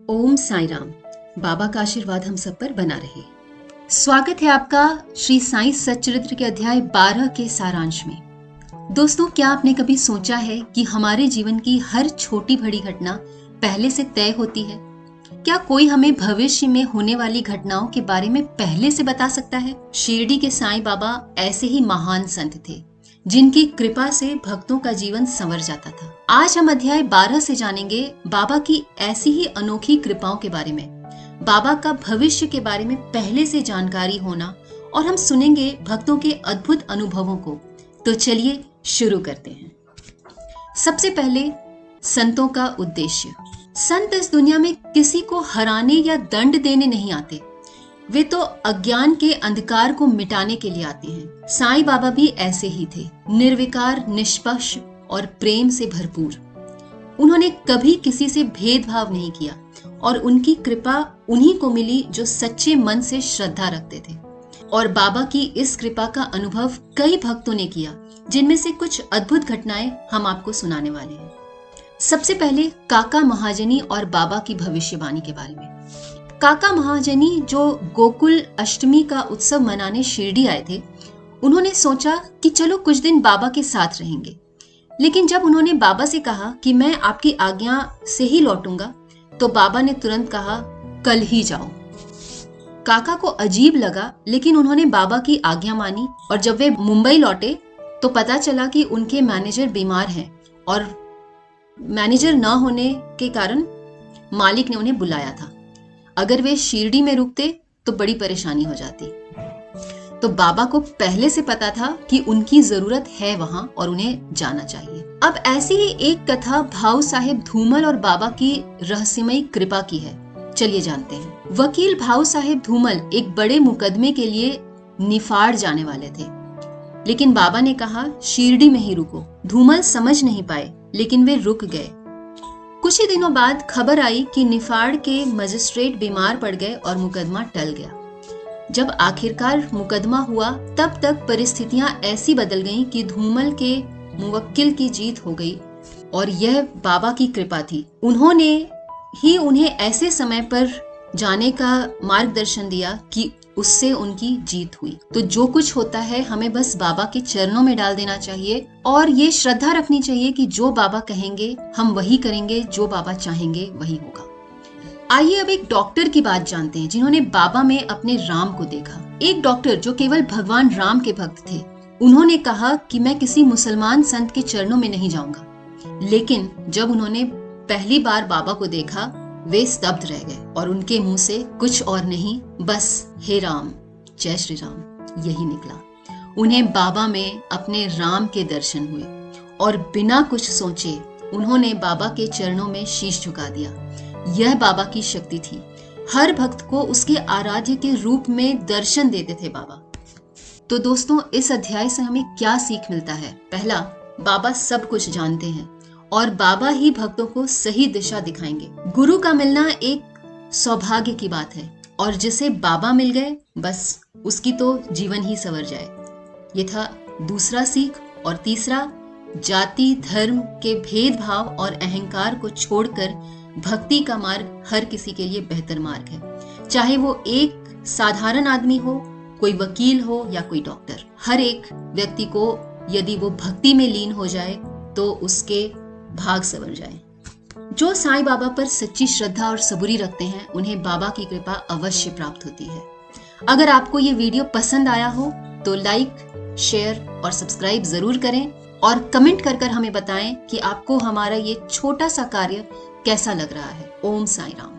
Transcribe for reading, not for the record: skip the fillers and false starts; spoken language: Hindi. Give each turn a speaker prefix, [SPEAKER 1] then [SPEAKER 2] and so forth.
[SPEAKER 1] ओम साई राम। बाबा का आशीर्वाद हम सब पर बना रहे। स्वागत है आपका श्री साई सच्चरित्र के अध्याय 12 के सारांश में। दोस्तों, क्या आपने कभी सोचा है कि हमारे जीवन की हर छोटी बड़ी घटना पहले से तय होती है? क्या कोई हमें भविष्य में होने वाली घटनाओं के बारे में पहले से बता सकता है? शिरडी के साईं बाबा ऐसे ही महान संत थे जिनकी कृपा से भक्तों का जीवन संवर जाता था। आज हम अध्याय 12 से जानेंगे बाबा की ऐसी ही अनोखी कृपाओं के बारे में, बाबा का भविष्य के बारे में पहले से जानकारी होना, और हम सुनेंगे भक्तों के अद्भुत अनुभवों को। तो चलिए शुरू करते हैं। सबसे पहले संतों का उद्देश्य। संत इस दुनिया में किसी को हराने या दंड देने नहीं आते, वे तो अज्ञान के अंधकार को मिटाने के लिए आते हैं। साईं बाबा भी ऐसे ही थे, निर्विकार, निष्पक्ष और प्रेम से भरपूर। उन्होंने कभी किसी से भेदभाव नहीं किया और उनकी कृपा उन्हीं को मिली जो सच्चे मन से श्रद्धा रखते थे। और बाबा की इस कृपा का अनुभव कई भक्तों ने किया, जिनमें से कुछ अद्भुत घटनाएं हम आपको सुनाने वाले हैं। सबसे पहले काका महाजनी और बाबा की भविष्यवाणी के बारे में। काका महाजनी जो गोकुल अष्टमी का उत्सव मनाने शिरडी आए थे, उन्होंने सोचा कि चलो कुछ दिन बाबा के साथ रहेंगे। लेकिन जब उन्होंने बाबा से कहा कि मैं आपकी आज्ञा से ही लौटूंगा, तो बाबा ने तुरंत कहा कल ही जाओ। काका को अजीब लगा, लेकिन उन्होंने बाबा की आज्ञा मानी। और जब वे मुंबई लौटे तो पता चला कि उनके मैनेजर बीमार हैं और मैनेजर न होने के कारण मालिक ने उन्हें बुलाया था। अगर वे शिरडी में रुकते तो बड़ी परेशानी हो जाती। तो बाबा को पहले से पता था कि उनकी जरूरत है वहां और उन्हें जाना चाहिए। अब ऐसी ही एक कथा भाऊ साहेब धूमल और बाबा की रहस्यमयी कृपा की है। चलिए जानते हैं। वकील भाऊ साहेब धूमल एक बड़े मुकदमे के लिए निफाड़ जाने वाले थे, लेकिन बाबा ने कहा शिरडी में ही रुको। धूमल समझ नहीं पाए, लेकिन वे रुक गए। कुछ ही दिनों बाद खबर आई कि निफाड़ के मजिस्ट्रेट बीमार पड़ गए और मुकदमा टल गया। जब आखिरकार मुकदमा हुआ, तब तक परिस्थितियां ऐसी बदल गईं कि धूमल के मुवक्किल की जीत हो गई, और यह बाबा की कृपा थी। उन्होंने ही उन्हें ऐसे समय पर जाने का मार्गदर्शन दिया कि उससे उनकी जीत हुई। तो जो कुछ होता है हमें बस बाबा के चरणों में डाल देना चाहिए और ये श्रद्धा रखनी चाहिए कि जो बाबा कहेंगे हम वही करेंगे, जो बाबा चाहेंगे वही होगा। आइए अब एक डॉक्टर की बात जानते हैं जिन्होंने बाबा में अपने राम को देखा। एक डॉक्टर जो केवल भगवान राम के भक्त थे, उन्होंने कहा कि मैं किसी मुसलमान संत के चरणों में नहीं जाऊंगा। लेकिन जब उन्होंने पहली बार बाबा को देखा, वे स्तब्ध रह गए और उनके मुंह से कुछ और नहीं, बस हे राम, जय श्री राम, यही निकला। उन्हें बाबा में अपने राम के दर्शन हुए और बिना कुछ सोचे उन्होंने बाबा के चरणों में शीश झुका दिया। यह बाबा की शक्ति थी। हर भक्त को उसके आराध्य के रूप में दर्शन देते थे बाबा। तो दोस्तों, इस अध्याय से हमें क्या सीख मिलता है? पहला, बाबा सब कुछ जानते हैं और बाबा ही भक्तों को सही दिशा दिखाएंगे। गुरु का मिलना एक सौभाग्य की बात है, और जिसे बाबा मिल गए, बस उसकी तो जीवन ही संवर जाए। ये था दूसरा सीख। और तीसरा, जाति धर्म के भेदभाव और अहंकार को छोड़कर भक्ति का मार्ग हर किसी के लिए बेहतर मार्ग है। चाहे वो एक साधारण आदमी हो, कोई वकील हो या कोई डॉक्टर, हर एक व्यक्ति को यदि वो भक्ति में लीन हो जाए तो उसके भाग संवर जाए। जो साईं बाबा पर सच्ची श्रद्धा और सबूरी रखते हैं, उन्हें बाबा की कृपा अवश्य प्राप्त होती है। अगर आपको ये वीडियो पसंद आया हो तो लाइक, शेयर और सब्सक्राइब जरूर करें, और कमेंट कर हमें बताएं कि आपको हमारा ये छोटा सा कार्य कैसा लग रहा है। ओम साई राम।